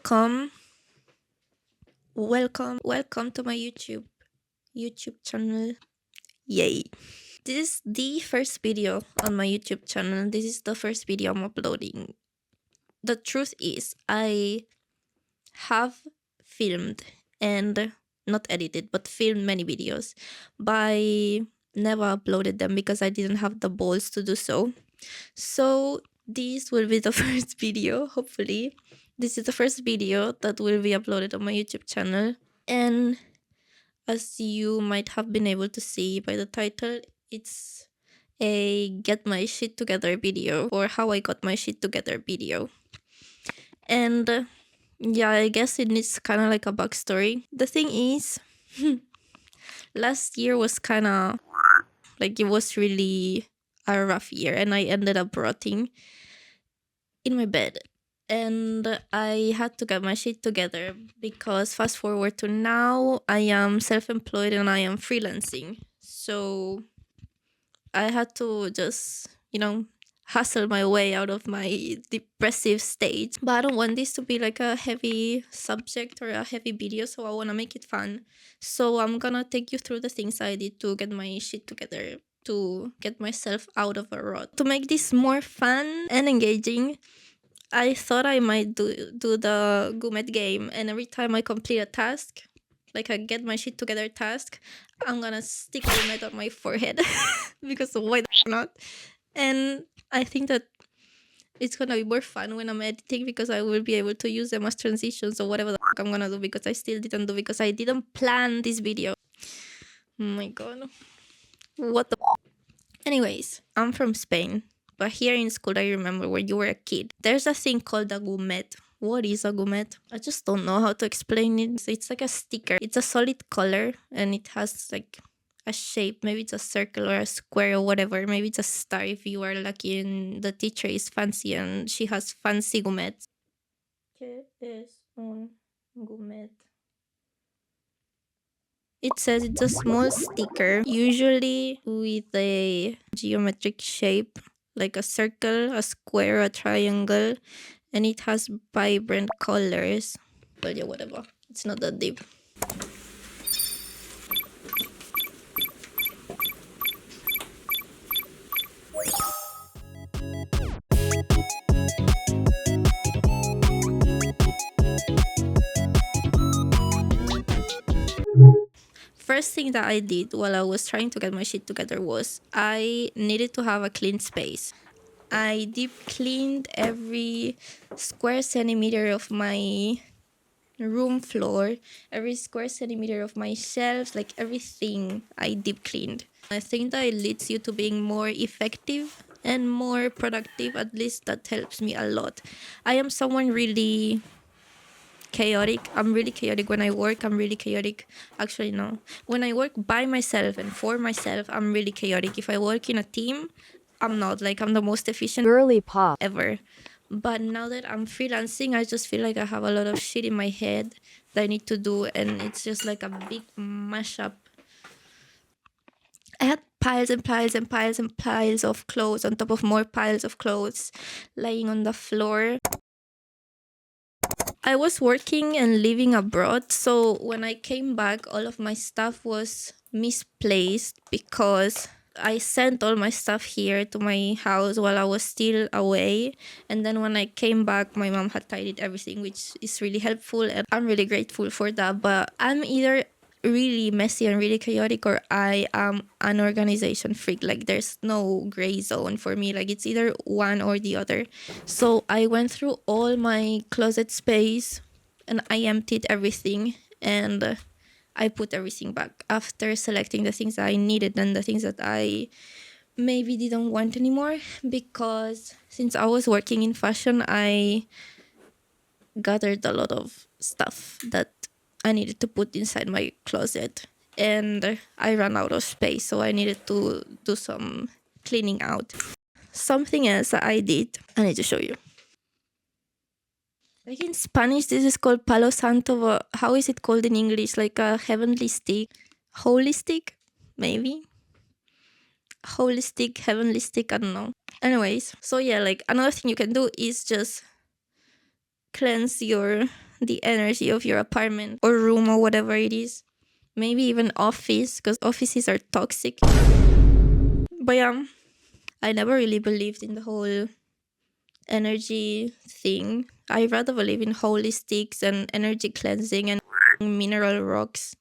welcome to my YouTube channel. Yay. This is the first video on my YouTube channel. This is the first video I'm uploading. The truth is I have filmed and not edited but filmed many videos, but I never uploaded them because I didn't have the balls to do so. So this will be the first video, hopefully. This is the first video that will be uploaded on my YouTube channel. And as you might have been able to see by the title, it's a get my shit together video, or how I got my shit together video. And yeah, I guess it needs kind of like a backstory. The thing is, last year was kind of like, it was really a rough year, and I ended up rotting in my bed, and I had to get my shit together because fast forward to now, I am self-employed and I am freelancing. So I had to just, hustle my way out of my depressive stage. But I don't want this to be like a heavy subject or a heavy video, so I want to make it fun. So I'm gonna take you through the things I did to get my shit together, to get myself out of a rut. To make this more fun and engaging, I thought I might do the gourmet game, and every time I complete a task, like a get my shit together task, I'm gonna stick gourmet on my forehead because why not? And I think that it's gonna be more fun when I'm editing because I will be able to use them as transitions or whatever the fuck I'm gonna do, because I still didn't do, because I didn't plan this video. Oh my god. What the Anyways, I'm from Spain. But here in school, I remember when you were a kid, there's a thing called a gourmet. What is a gourmet? I just don't know how to explain it. It's like a sticker. It's a solid color and it has like a shape. Maybe it's a circle or a square or whatever. Maybe it's a star if you are lucky and the teacher is fancy and she has fancy gourmets. ¿Qué es un gourmet? It says it's a small sticker, usually with a geometric shape, like a circle, a square, a triangle, and it has vibrant colors. But yeah, whatever. It's not that deep. First thing that I did while I was trying to get my shit together was I needed to have a clean space. I deep cleaned every square centimeter of my room floor, every square centimeter of my shelves, like everything I deep cleaned. I think that it leads you to being more effective and more productive. At least that helps me a lot. I am someone really chaotic. I'm really chaotic when I work. I'm really chaotic. Actually, no. When I work by myself and for myself, I'm really chaotic. If I work in a team, I'm not. Like, I'm the most efficient girly pop ever. But now that I'm freelancing, I just feel like I have a lot of shit in my head that I need to do, and it's just like a big mashup. I had piles and piles and piles and piles of clothes on top of more piles of clothes lying on the floor. I was working and living abroad, so when I came back, all of my stuff was misplaced because I sent all my stuff here to my house while I was still away. And then when I came back, my mom had tidied everything, which is really helpful, and I'm really grateful for that. But I'm either really messy and really chaotic, or I am an organization freak. Like, there's no gray zone for me. Like, it's either one or the other. So I went through all my closet space and I emptied everything, and I put everything back after selecting the things that I needed and the things that I maybe didn't want anymore. Because since I was working in fashion, I gathered a lot of stuff that I needed to put inside my closet, and I ran out of space, so I needed to do some cleaning out. Something else that I did, I need to show you. Like, in Spanish, this is called palo santo, but how is it called in English? Like a heavenly stick? Holy stick? Maybe? Holy stick, heavenly stick, I don't know. Anyways, so yeah, like, another thing you can do is just cleanse your the energy of your apartment or room or whatever it is. Maybe even office, because offices are toxic. But yeah, I never really believed in the whole energy thing. I rather believe in holy sticks and energy cleansing and mineral rocks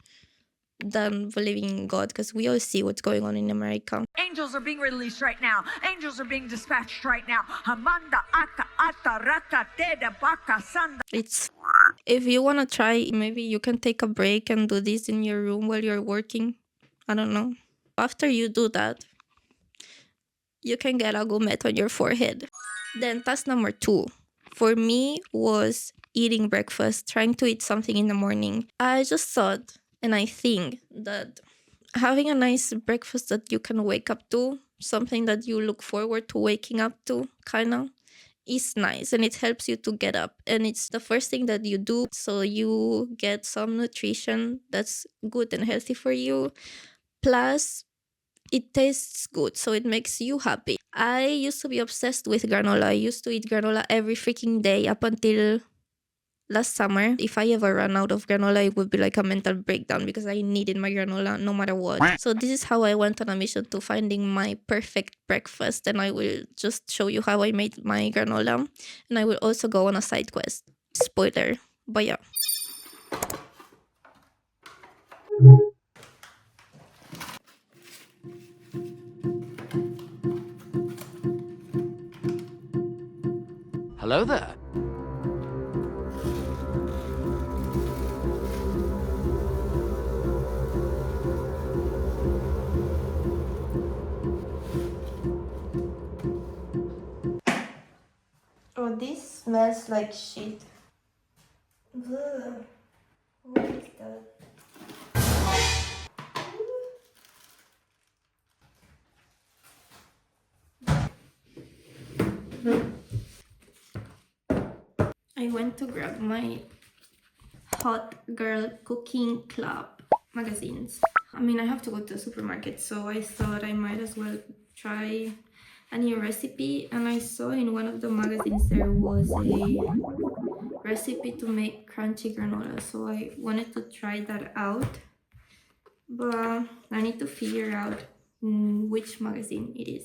than believing in God, because we all see what's going on in America. Angels are being released right now. Angels are being dispatched right now. Hamanda aka ata raka teda baka sanda. It's if you want to try, maybe you can take a break and do this in your room while you're working. I don't know. After you do that, you can get a gomet on your forehead. Then task number 2 for me was eating breakfast, trying to eat something in the morning. I just thought, and I think that having a nice breakfast that you can wake up to, something that you look forward to waking up to, kind of, is nice, and it helps you to get up, and it's the first thing that you do, so you get some nutrition that's good and healthy for you, plus it tastes good, so it makes you happy. I used to be obsessed with granola. I used to eat granola every freaking day up until last summer. If I ever run out of granola, it would be like a mental breakdown because I needed my granola no matter what. So this is how I went on a mission to finding my perfect breakfast, and I will just show you how I made my granola, and I will also go on a side quest. Spoiler, but yeah. Hello there. Oh, this smells like shit. Ugh. What is that? I went to grab my Hot Girl Cooking Club magazines. I mean, I have to go to the supermarket, so I thought I might as well try a new recipe. And I saw in one of the magazines there was a recipe to make crunchy granola, so I wanted to try that out. But I need to figure out which magazine it is.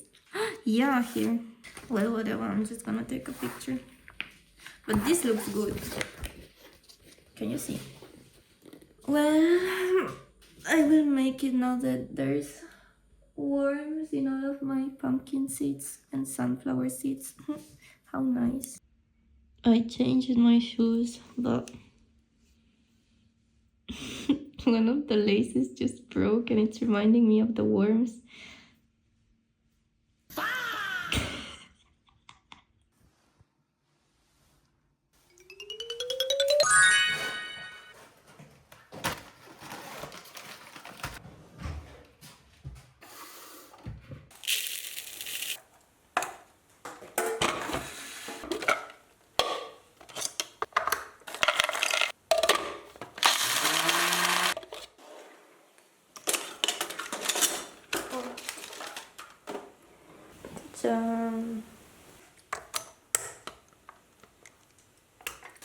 Yeah, here. Well, whatever, I'm just gonna take a picture. But this looks good. Can you see? Well, I will make it now that there's worms in all of my pumpkin seeds and sunflower seeds. How nice. I changed my shoes, but one of the laces just broke and it's reminding me of the worms.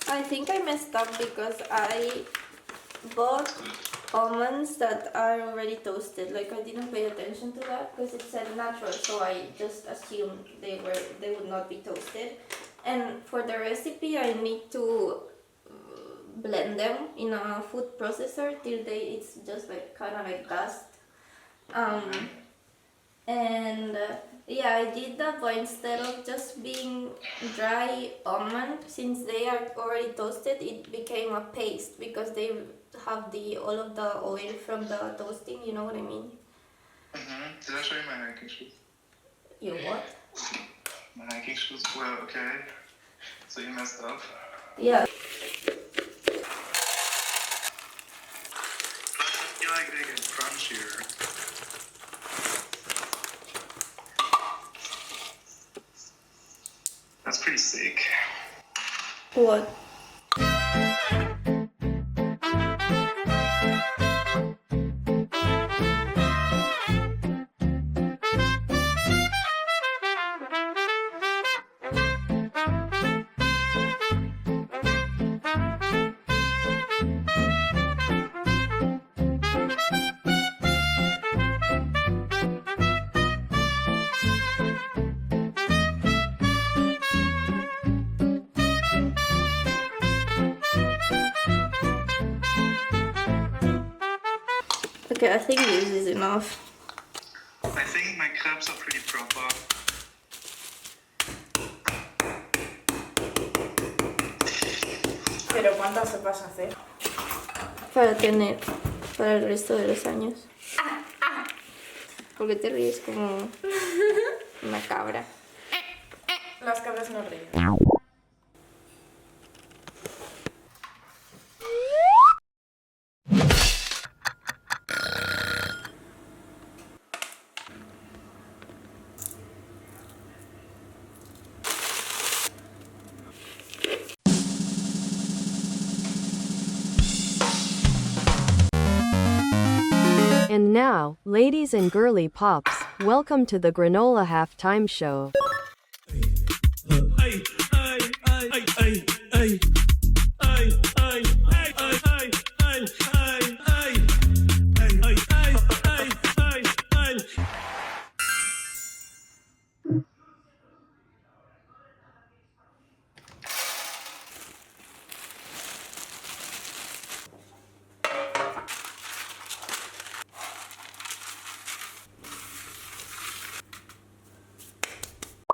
I think I messed up because I bought almonds that are already toasted. Like, I didn't pay attention to that because it said natural, so I just assumed they would not be toasted. And for the recipe, I need to blend them in a food processor till it's just like kind of like dust. Yeah, I did that, but instead of just being dry almond, since they are already toasted, it became a paste because they have all of the oil from the toasting, you know what I mean? Did I show you my hiking shoes? Your what? My hiking shoes were okay. So you messed up? Yeah. Plus I feel like they get crunchier. That's pretty sick. What? Okay, I think this is enough. I think my crepes are pretty proper. ¿Pero cuántas vas a hacer? Para tener para el resto de los años. Porque te ríes como una cabra. Las cabras no ríen. And now, ladies and girly pops, welcome to the Granola Halftime Show.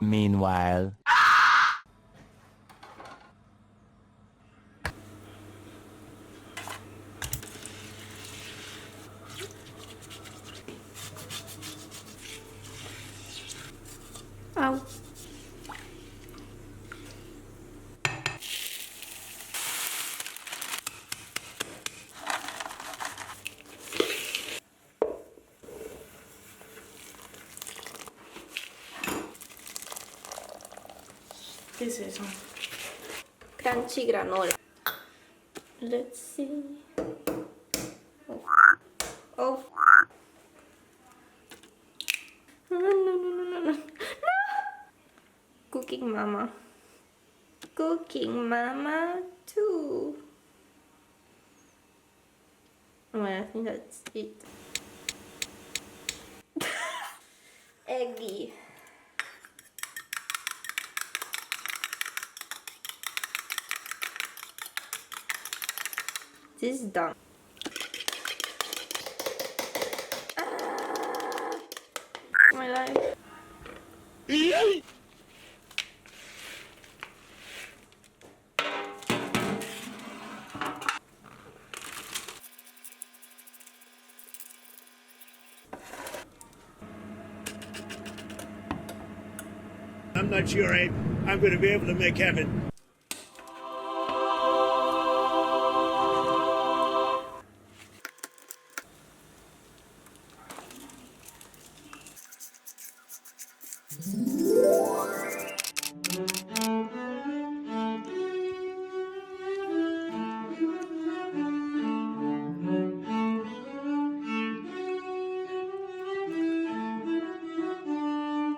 Meanwhile. Ow. ¿Qué es eso? Crunchy granola. Let's see. Oh. No, no, no, no, no, no. Cooking mama. Cooking mama too. Well, I think that's it. Eggy. This is done. My life. I'm not sure I'm going to be able to make heaven.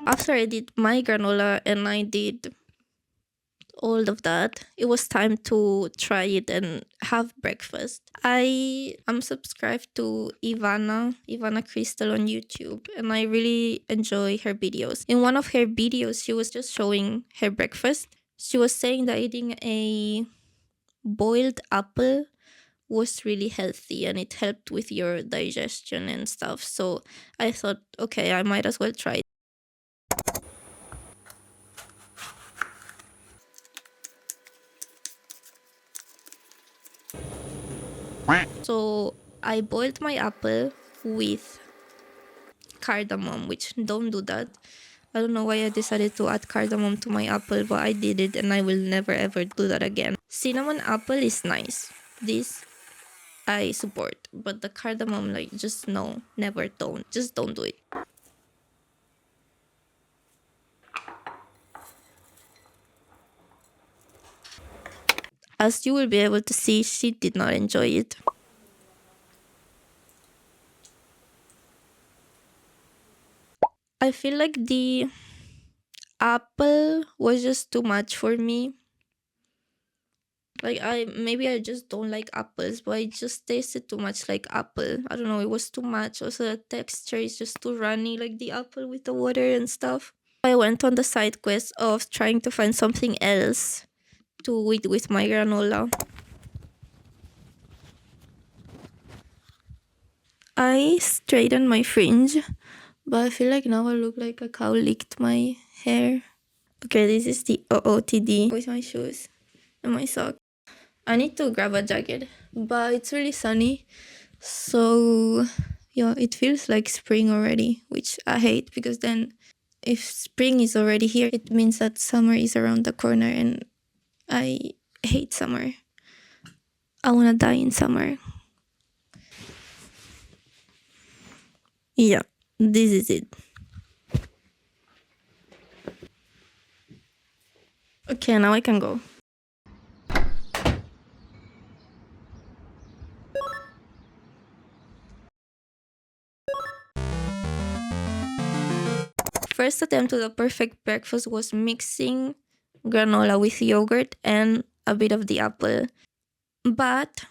After I did my granola and I did all of that, it was time to try it and have breakfast. I am subscribed to Ivana Crystal on YouTube, and I really enjoy her videos. In one of her videos, she was just showing her breakfast. She was saying that eating a boiled apple was really healthy and it helped with your digestion and stuff. So I thought, okay, I might as well try it. So I boiled my apple with cardamom, which don't do that. I don't know why I decided to add cardamom to my apple, but I did it and I will never ever do that again. Cinnamon apple is nice. This I support, but the cardamom, like, just no, never, don't. Just don't do it. As you will be able to see, she did not enjoy it. I feel like the apple was just too much for me. Like, maybe I just don't like apples, but it just tasted too much like apple. I don't know, it was too much. Also, the texture is just too runny, like the apple with the water and stuff. I went on the side quest of trying to find something else to eat with my granola. I straightened my fringe, but I feel like now I look like a cow licked my hair. Okay, this is the OOTD with my shoes and my sock. I need to grab a jacket, but it's really sunny, so yeah, it feels like spring already, which I hate because then if spring is already here, it means that summer is around the corner, and I hate summer. I want to die in summer. Yeah, this is it. Okay, now I can go. First attempt to the perfect breakfast was mixing granola with yogurt and a bit of the apple. But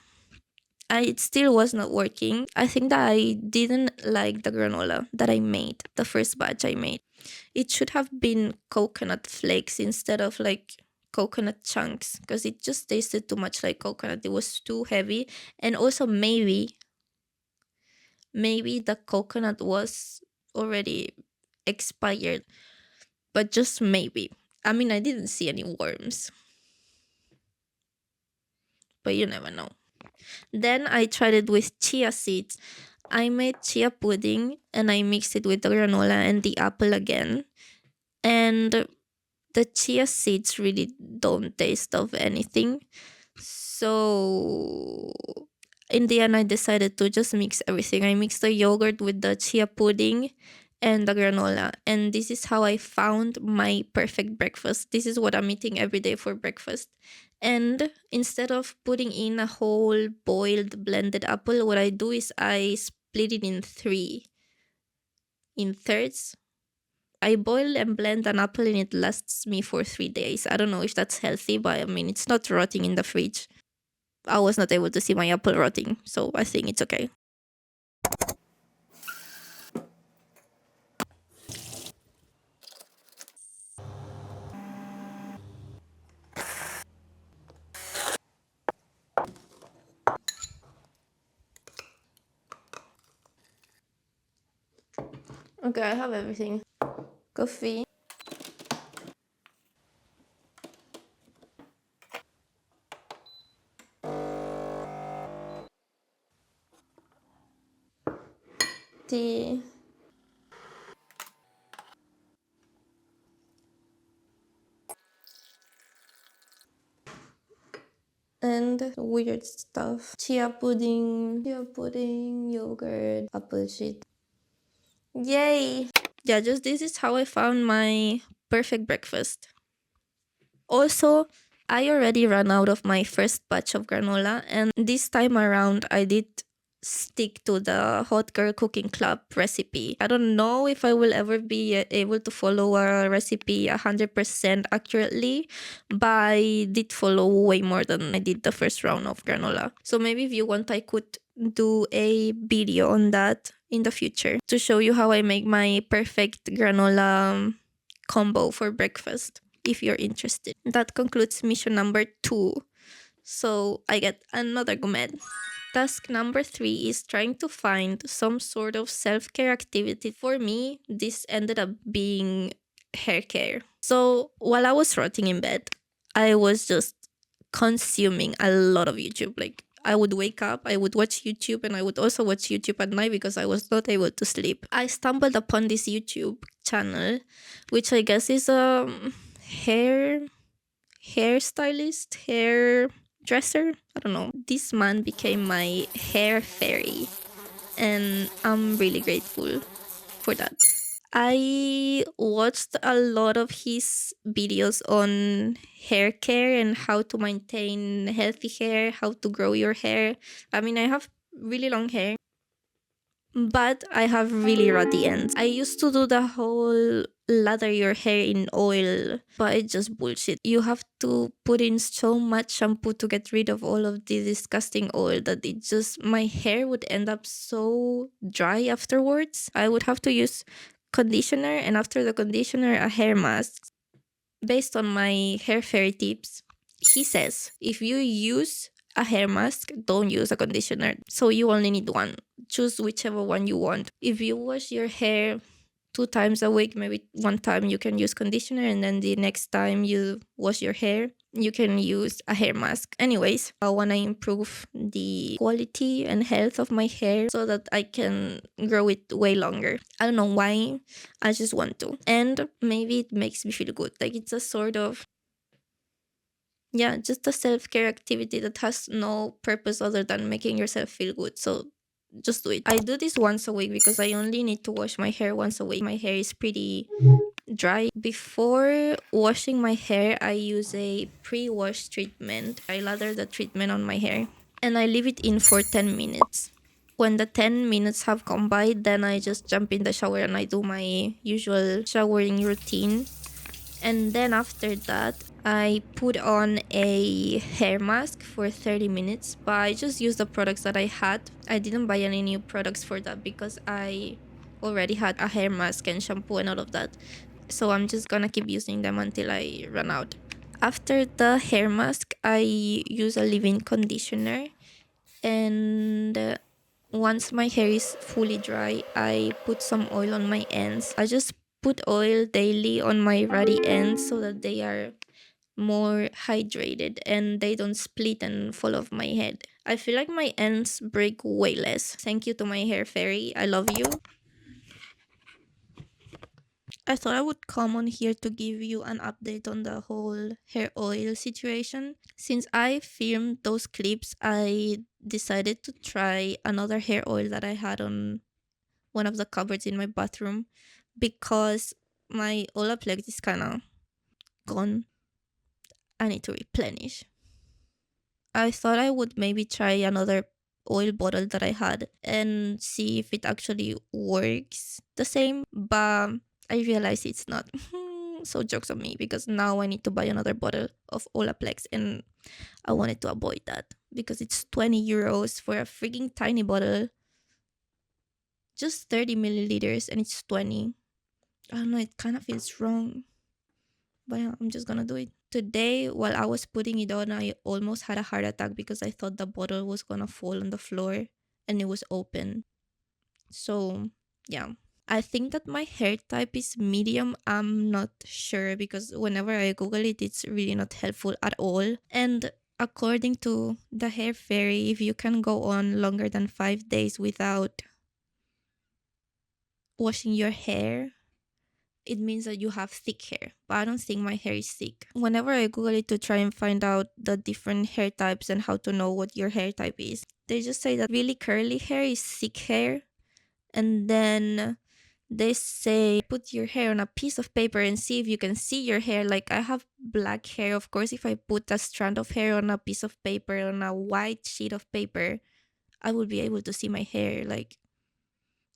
it still was not working. I think that I didn't like the granola that I made, the first batch I made. It should have been coconut flakes instead of like coconut chunks, because it just tasted too much like coconut. It was too heavy. And also maybe the coconut was already expired, but just maybe. I mean, I didn't see any worms, but you never know. Then I tried it with chia seeds. I made chia pudding and I mixed it with the granola and the apple again. And the chia seeds really don't taste of anything. So in the end, I decided to just mix everything. I mixed the yogurt with the chia pudding and the granola. And this is how I found my perfect breakfast. This is what I'm eating every day for breakfast. And instead of putting in a whole boiled blended apple, what I do is I split it in thirds. I boil and blend an apple and it lasts me for 3 days. I don't know if that's healthy, but I mean, it's not rotting in the fridge. I was not able to see my apple rotting, so I think it's okay. Okay, I have everything. Coffee. Tea. And weird stuff. Chia pudding, yogurt, apple shit. Yay! Yeah, just this is how I found my perfect breakfast. Also, I already ran out of my first batch of granola, and this time around I did stick to the hot girl cooking club recipe. I don't know if I will ever be able to follow a recipe 100% accurately, but I did follow way more than I did the first round of granola. So maybe if you want, I could do a video on that in the future to show you how I make my perfect granola combo for breakfast, if you're interested. That concludes mission number 2. So I get another gourmet. Task number 3 is trying to find some sort of self-care activity. For me, this ended up being hair care. So while I was rotting in bed, I was just consuming a lot of YouTube. Like, I would wake up, I would watch YouTube, and I would also watch YouTube at night because I was not able to sleep. I stumbled upon this YouTube channel, which I guess is a hairstylist, hairdresser. I don't know. This man became my hair fairy, and I'm really grateful for that. I watched a lot of his videos on hair care and how to maintain healthy hair, how to grow your hair. I mean, I have really long hair, but I have really ratty ends. I used to do the whole lather your hair in oil, but it's just bullshit. You have to put in so much shampoo to get rid of all of the disgusting oil that my hair would end up so dry afterwards. I would have to use conditioner, and after the conditioner, a hair mask. Based on my hair fairy tips, he says if you use a hair mask, don't use a conditioner. So you only need one. Choose whichever one you want. If you wash your hair 2 times a week, maybe one time you can use conditioner, and then the next time you wash your hair, you can use a hair mask. Anyways, I want to improve the quality and health of my hair so that I can grow it way longer. I don't know why, I just want to. And maybe it makes me feel good. Like it's a sort of, yeah, just a self-care activity that has no purpose other than making yourself feel good. So just do it. I do this once a week because I only need to wash my hair once a week. My hair is pretty dry. Before washing my hair, I use a pre-wash treatment. I lather the treatment on my hair and I leave it in for 10 minutes. When the 10 minutes have gone by, then I just jump in the shower and I do my usual showering routine. And then after that, I put on a hair mask for 30 minutes, but I just used the products that I had. I didn't buy any new products for that because I already had a hair mask and shampoo and all of that. So I'm just gonna keep using them until I run out. After the hair mask, I use a leave-in conditioner. And once my hair is fully dry, I put some oil on my ends. I just put oil daily on my ratty ends so that they are more hydrated and they don't split and fall off my head. I feel like my ends break way less. Thank you to my hair fairy. I love you. I thought I would come on here to give you an update on the whole hair oil situation. Since I filmed those clips, I decided to try another hair oil that I had on one of the cupboards in my bathroom because my Olaplex is kind of gone. I need to replenish. I thought I would maybe try another oil bottle that I had and see if it actually works the same, but I realized it's not. So jokes on me because now I need to buy another bottle of Olaplex and I wanted to avoid that because it's 20 euros for a freaking tiny bottle. Just 30 milliliters and it's 20. I don't know, it kind of feels wrong. But yeah, I'm just gonna do it. Today, while I was putting it on, I almost had a heart attack because I thought the bottle was gonna fall on the floor and it was open. So, yeah. I think that my hair type is medium. I'm not sure because whenever I Google it, it's really not helpful at all. And according to the hair fairy, if you can go on longer than 5 days without washing your hair, it means that you have thick hair, but I don't think my hair is thick. Whenever I Google it to try and find out the different hair types and how to know what your hair type is, they just say that really curly hair is thick hair. And then they say put your hair on a piece of paper and see if you can see your hair. Like I have black hair. Of course, if I put a strand of hair on a piece of paper, on a white sheet of paper, I would be able to see my hair. Like,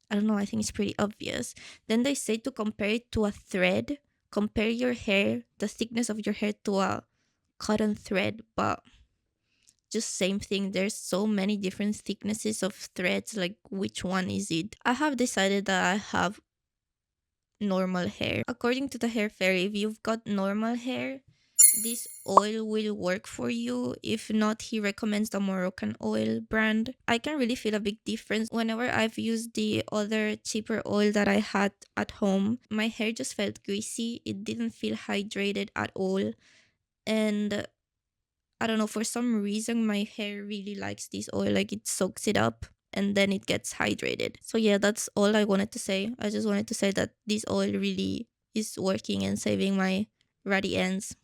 I don't know, I think it's pretty obvious. Then they say to compare it to a thread. Compare your hair, the thickness of your hair to a cotton thread, but just same thing. There's so many different thicknesses of threads, like which one is it? I have decided that I have normal hair. According to the hair fairy, if you've got normal hair, this oil will work for you. If not, he recommends the Moroccan oil brand. I can really feel a big difference. Whenever I've used the other cheaper oil that I had at home, my hair just felt greasy. It didn't feel hydrated at all. And I don't know, for some reason my hair really likes this oil. Like it soaks it up and then it gets hydrated. So yeah, that's all I wanted to say. I just wanted to say that this oil really is working and saving my ratty ends.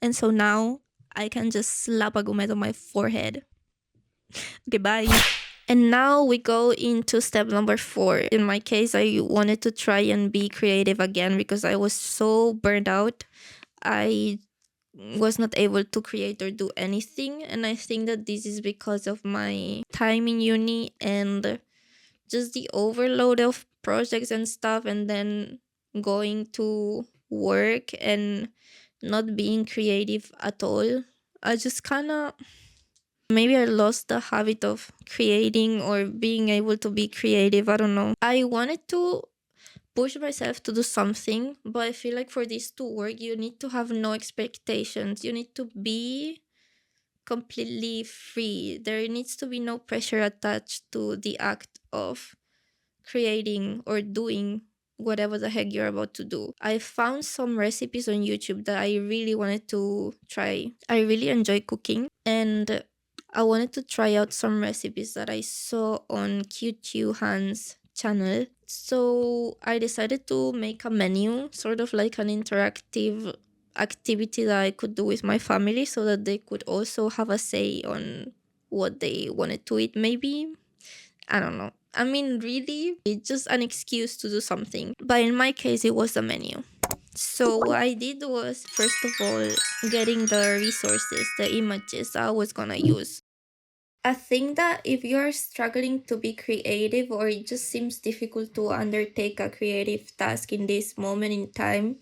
And so now I can just slap a gourmet on my forehead. Okay, bye. And now we go into step number 4. In my case, I wanted to try and be creative again because I was so burned out. I was not able to create or do anything. And I think that this is because of my time in uni and just the overload of projects and stuff, and then going to work and not being creative at all. I just kind of, maybe I lost the habit of creating or being able to be creative. I don't know. I wanted to push myself to do something, but I feel like for this to work, you need to have no expectations. You need to be completely free. There needs to be no pressure attached to the act of creating or doing whatever the heck you're about to do. I found some recipes on YouTube that I really wanted to try. I really enjoy cooking, and I wanted to try out some recipes that I saw on QQ Han's channel. So I decided to make a menu, sort of like an interactive activity that I could do with my family so that they could also have a say on what they wanted to eat. Maybe, I don't know. I mean, really, it's just an excuse to do something. But in my case, it was a menu. So what I did was, first of all, getting the resources, the images I was gonna use. I think that if you're struggling to be creative, or it just seems difficult to undertake a creative task in this moment in time,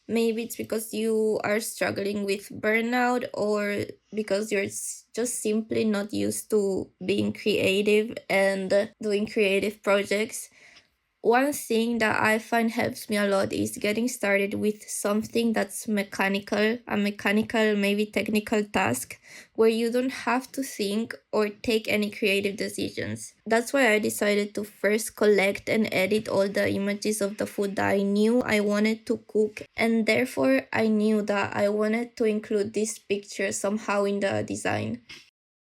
maybe it's because you are struggling with burnout, or because you're just simply not used to being creative and doing creative projects. One thing that I find helps me a lot is getting started with something that's mechanical, a mechanical, maybe technical task where you don't have to think or take any creative decisions. That's why I decided to first collect and edit all the images of the food that I knew I wanted to cook, and therefore I knew that I wanted to include this picture somehow in the design.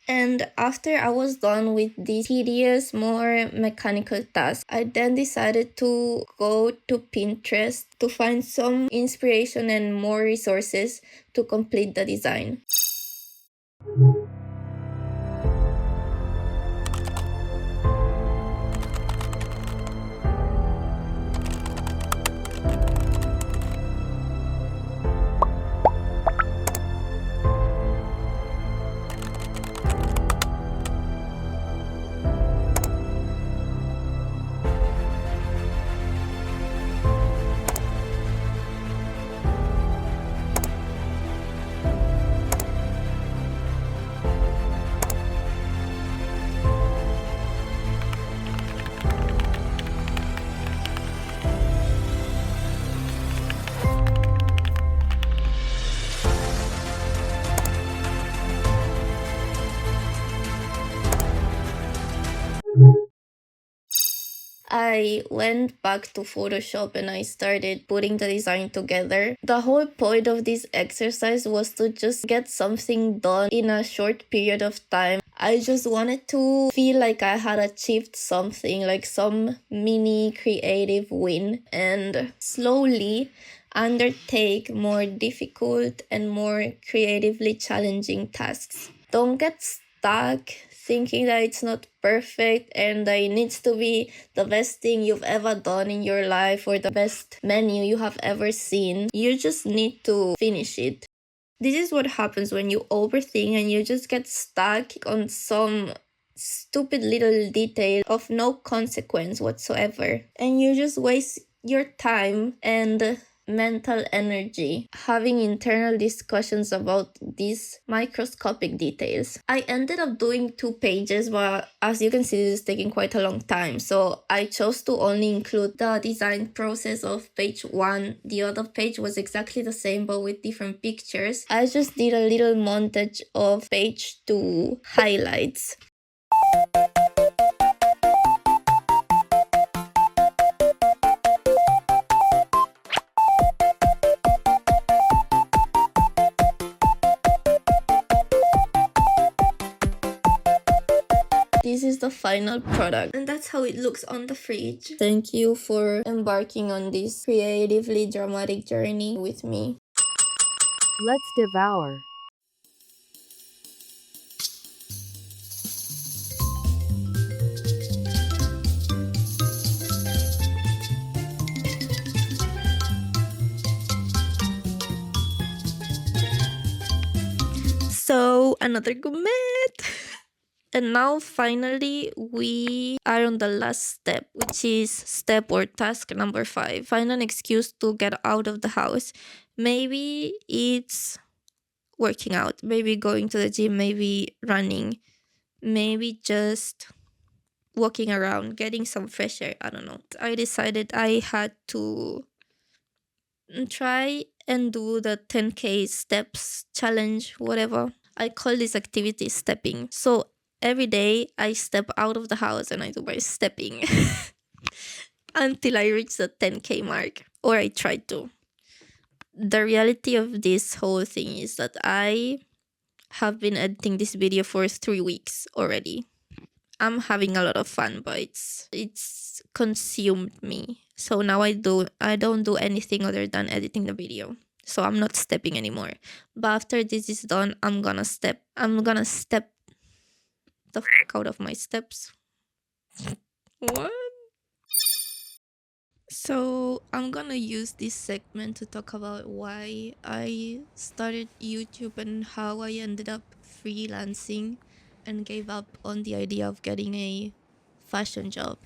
And after I was done with this tedious, more mechanical task, I then decided to go to Pinterest to find some inspiration and more resources to complete the design. I went back to Photoshop and I started putting the design together. The whole point of this exercise was to just get something done in a short period of time. I just wanted to feel like I had achieved something, like some mini creative win, and slowly undertake more difficult and more creatively challenging tasks. Don't get stuck thinking that it's not perfect and that it needs to be the best thing you've ever done in your life or the best menu you have ever seen. You just need to finish it. This is what happens when you overthink and you just get stuck on some stupid little detail of no consequence whatsoever. And you just waste your time and mental energy having internal discussions about these microscopic details. I ended up doing 2 pages, but as you can see, this is taking quite a long time. So I chose to only include the design process of page 1. The other page was exactly the same, but with different pictures. I just did a little montage of page 2 highlights. This is the final product, and that's how it looks on the fridge. Thank you for embarking on this creatively dramatic journey with me. Let's devour. So, another gourmet. And now finally we are on the last step, which is step or task number 5. Find an excuse to get out of the house. Maybe it's working out, maybe going to the gym, maybe running, maybe just walking around, getting some fresh air. I don't know. I decided I had to try and do the 10K steps challenge, whatever. I call this activity stepping. So every day I step out of the house and I do my stepping until I reach the 10K mark, or I try to. The reality of this whole thing is that I have been editing this video for 3 weeks already. I'm having a lot of fun, but it's consumed me. So now I don't do anything other than editing the video. So I'm not stepping anymore. But after this is done, I'm gonna step the fuck out of my steps. What? So I'm gonna use this segment to talk about why I started YouTube and how I ended up freelancing and gave up on the idea of getting a fashion job.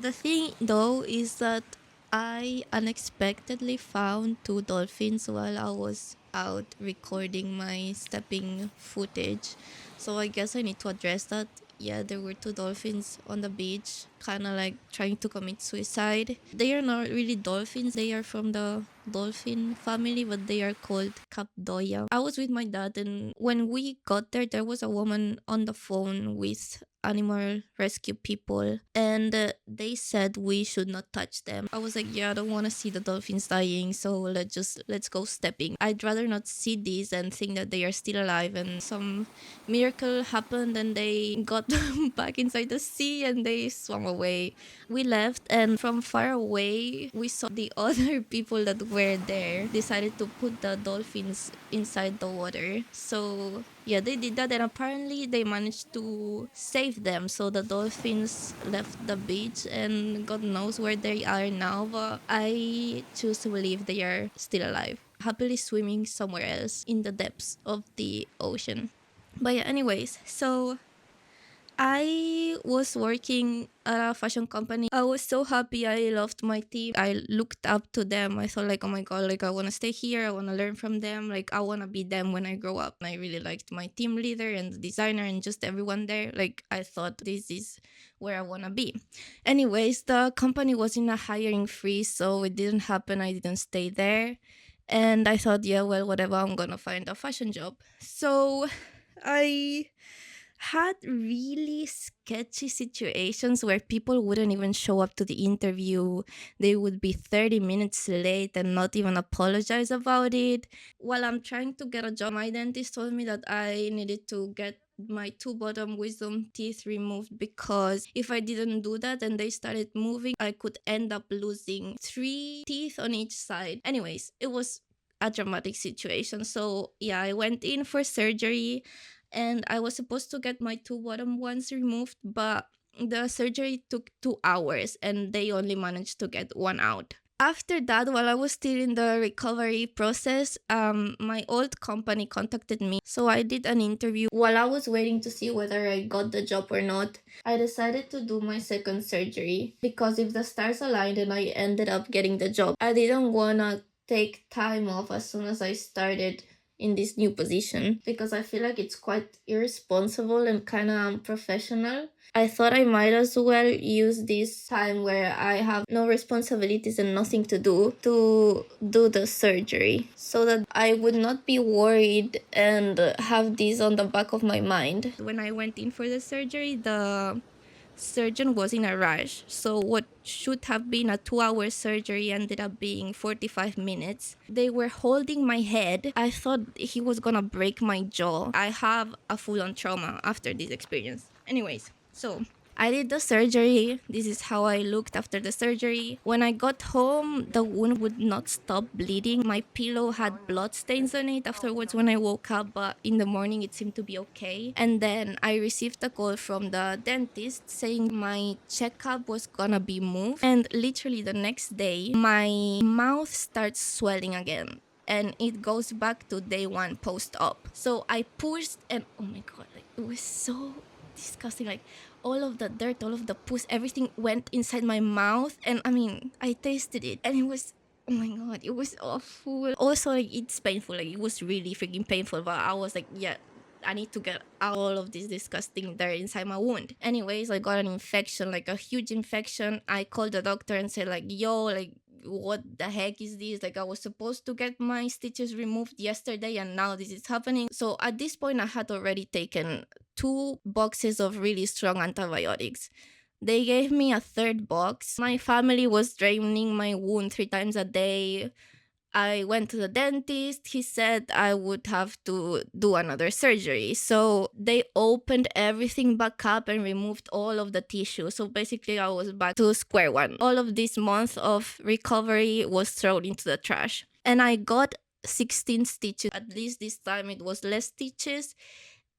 The thing though is that I unexpectedly found 2 dolphins while I was out recording my stepping footage. So I guess I need to address that. Yeah, there were 2 dolphins on the beach, kind of like trying to commit suicide. They are not really dolphins, they are from the dolphin family, but they are called capdoya. I was with my dad, and when we got there was a woman on the phone with animal rescue people, and they said we should not touch them. I was like, yeah, I don't want to see the dolphins dying, so let's go stepping. I'd rather not see these and think that they are still alive and some miracle happened and they got back inside the sea and they swam away. We left, and from far away we saw the other people that were there decided to put the dolphins inside the water. So yeah, they did that, and apparently they managed to save them. So the dolphins left the beach, and God knows where they are now, but I choose to believe they are still alive, happily swimming somewhere else in the depths of the ocean. But yeah, anyways, so I was working at a fashion company. I was so happy. I loved my team. I looked up to them. I thought like, oh my God, like I want to stay here. I want to learn from them. Like I want to be them when I grow up. And I really liked my team leader and the designer and just everyone there. Like I thought this is where I want to be. Anyways, the company was in a hiring freeze, so it didn't happen. I didn't stay there. And I thought, yeah, well, whatever, I'm going to find a fashion job. So I had really sketchy situations where people wouldn't even show up to the interview. They would be 30 minutes late and not even apologize about it. While I'm trying to get a job, my dentist told me that I needed to get my 2 bottom wisdom teeth removed, because if I didn't do that and they started moving, I could end up losing 3 teeth on each side. Anyways, it was a dramatic situation. So yeah, I went in for surgery and I was supposed to get my 2 bottom ones removed, but the surgery took 2 hours and they only managed to get 1 out. After that, while I was still in the recovery process, my old company contacted me. So I did an interview. While I was waiting to see whether I got the job or not, I decided to do my second surgery, because if the stars aligned and I ended up getting the job, I didn't want to take time off as soon as I started in this new position, because I feel like it's quite irresponsible and kind of unprofessional. I thought I might as well use this time where I have no responsibilities and nothing to do the surgery, so that I would not be worried and have this on the back of my mind. When I went in for the surgery, the surgeon was in a rush, so what should have been a 2-hour surgery ended up being 45 minutes. They were holding my head. I thought he was gonna break my jaw. I have a full-on trauma after this experience. Anyways, so I did the surgery. This is how I looked after the surgery. When I got home, the wound would not stop bleeding. My pillow had blood stains on it afterwards when I woke up, but in the morning it seemed to be okay. And then I received a call from the dentist saying my checkup was gonna be moved. And literally the next day, my mouth starts swelling again. And it goes back to day 1 post-op. So I pushed and oh my God, like it was so disgusting. Like all of the dirt, all of the pus, everything went inside my mouth, and I mean, I tasted it, and it was, oh my God, it was awful. Also, like, it's painful. Like, it was really freaking painful, but I was like, yeah, I need to get all of this disgusting dirt inside my wound. Anyways, I got an infection, like a huge infection. I called the doctor and said like, yo, like, what the heck is this? Like, I was supposed to get my stitches removed yesterday and now this is happening. So at this point, I had already taken 2 boxes of really strong antibiotics. They gave me a 3rd box. My family was draining my wound 3 times a day. I went to the dentist. He said I would have to do another surgery. So they opened everything back up and removed all of the tissue. So basically, I was back to square one. All of this month of recovery was thrown into the trash. And I got 16 stitches. At least this time it was less stitches.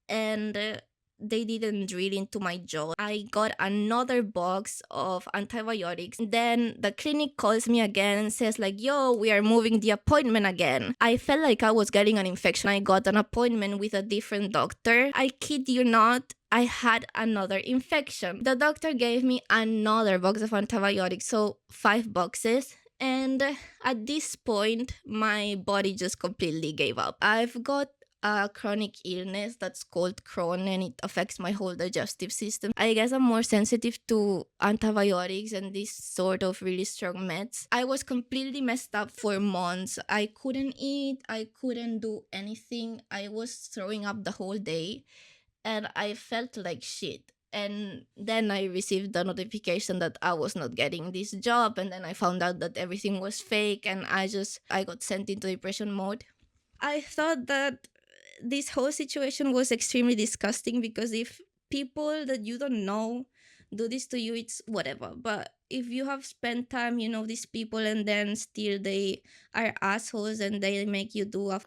And they didn't drill into my jaw. I got another box of antibiotics. Then the clinic calls me again and says like, yo, we are moving the appointment again. I felt like I was getting an infection. I got an appointment with a different doctor. I kid you not, I had another infection. The doctor gave me another box of antibiotics, so 5 boxes. And at this point, my body just completely gave up. I've got a chronic illness that's called Crohn, and it affects my whole digestive system. I guess I'm more sensitive to antibiotics and this sort of really strong meds. I was completely messed up for months. I couldn't eat, I couldn't do anything. I was throwing up the whole day and I felt like shit. And then I received the notification that I was not getting this job, and then I found out that everything was fake, and I got sent into depression mode. I thought that this whole situation was extremely disgusting, because if people that you don't know do this to you, it's whatever. But if you have spent time, you know, these people, and then still they are assholes and they make you do a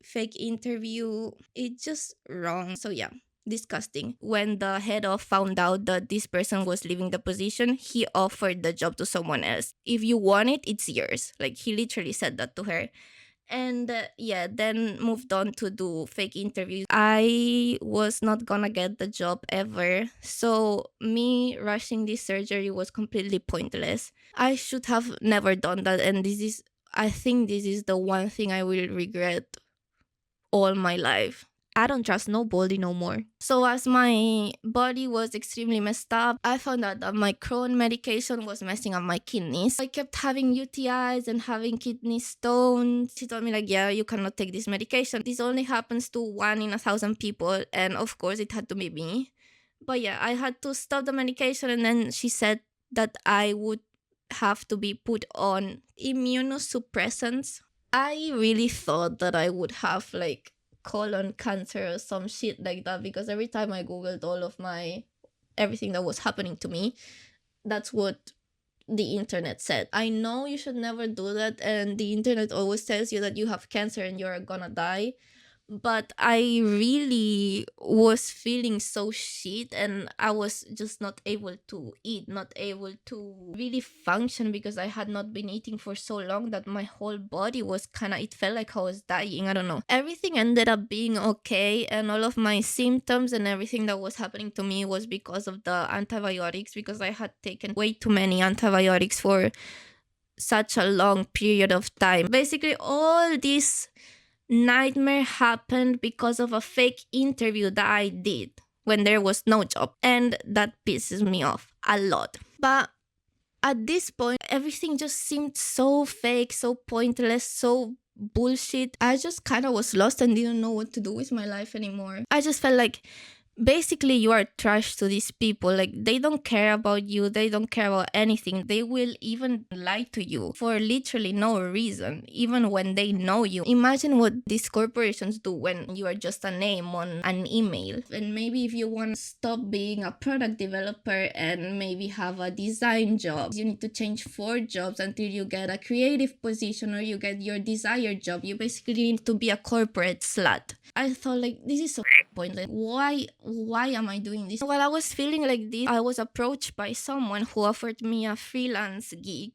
fake interview, it's just wrong. So yeah, disgusting. When the head of found out that this person was leaving the position, he offered the job to someone else. If you want it, it's yours. Like, he literally said that to her. And yeah, then moved on to do fake interviews. I was not gonna get the job ever, so me rushing this surgery was completely pointless. I should have never done that, and I think this is the one thing I will regret all my life. I don't trust nobody no more. So as my body was extremely messed up, I found out that my Crohn medication was messing up my kidneys. I kept having UTIs and having kidney stones. She told me like, yeah, you cannot take this medication. This only happens to 1 in 1,000 people. And of course it had to be me. But yeah, I had to stop the medication, and then she said that I would have to be put on immunosuppressants. I really thought that I would have like colon cancer or some shit like that, because every time I googled all of everything that was happening to me, that's what the internet said. I know you should never do that, and the internet always tells you that you have cancer and you're gonna die. But I really was feeling so shit, and I was just not able to eat, not able to really function, because I had not been eating for so long that my whole body was it felt like I was dying. I don't know. Everything ended up being okay, and all of my symptoms and everything that was happening to me was because of the antibiotics, because I had taken way too many antibiotics for such a long period of time. Basically, all this nightmare happened because of a fake interview that I did when there was no job, and that pisses me off a lot. But at this point, everything just seemed so fake, so pointless, so bullshit. I just kind of was lost and didn't know what to do with my life anymore. I just felt like basically you are trash to these people. Like, they don't care about you, they don't care about anything. They will even lie to you for literally no reason, even when they know you. Imagine what these corporations do when you are just a name on an email. And maybe if you want to stop being a product developer and maybe have a design job, you need to change 4 jobs until you get a creative position or you get your desired job. You basically need to be a corporate slut. I thought like, this is so pointless. Why am I doing this? While I was feeling like this, I was approached by someone who offered me a freelance gig,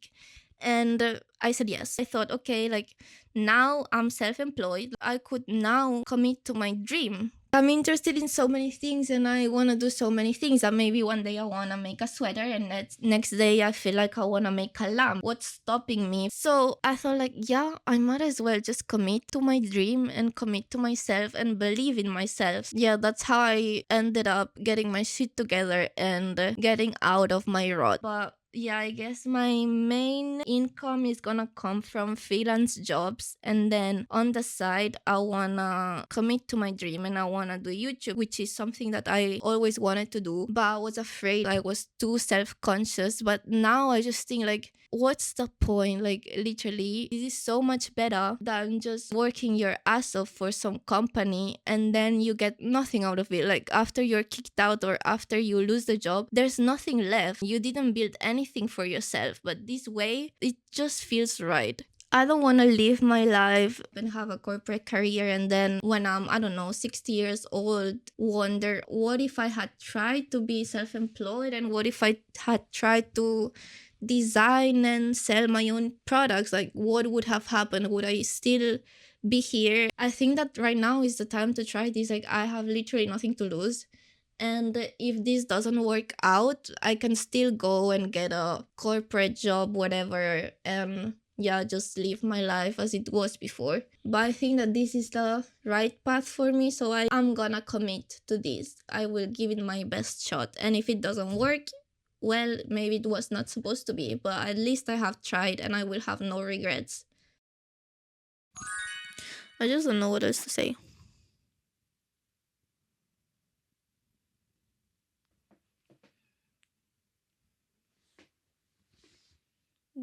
and I said yes. I thought, okay, like, now I'm self-employed, I could now commit to my dream I'm interested in so many things and I want to do so many things, and maybe one day I want to make a sweater and next day I feel like I want to make a lamp. What's stopping me? So I thought like, yeah, I might as well just commit to my dream and commit to myself and believe in myself. Yeah, that's how I ended up getting my shit together and getting out of my rut. But yeah, I guess my main income is gonna come from freelance jobs, and then on the side I wanna commit to my dream and I wanna do YouTube, which is something that I always wanted to do, but I was afraid I was too self-conscious. But now I just think like, what's the point? Like literally it is so much better than just working your ass off for some company and then you get nothing out of it. Like after you're kicked out or after you lose the job, there's nothing left. You didn't build anything for yourself, but this way it just feels right. I don't want to live my life and have a corporate career and then when I'm, I don't know, 60 years old, wonder what if I had tried to be self-employed and what if I had tried to design and sell my own products. Like what would have happened? Would I still be here? I think that right now is the time to try this. Like I have literally nothing to lose. And if this doesn't work out, I can still go and get a corporate job, whatever, and yeah, just live my life as it was before. But I think that this is the right path for me, so I'm gonna commit to this. I will give it my best shot. And if it doesn't work, well, maybe it was not supposed to be, but at least I have tried and I will have no regrets. I just don't know what else to say.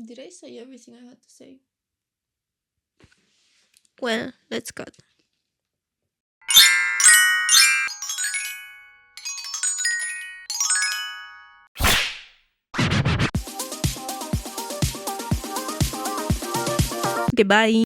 Did I say everything I had to say? Well, let's cut. Goodbye.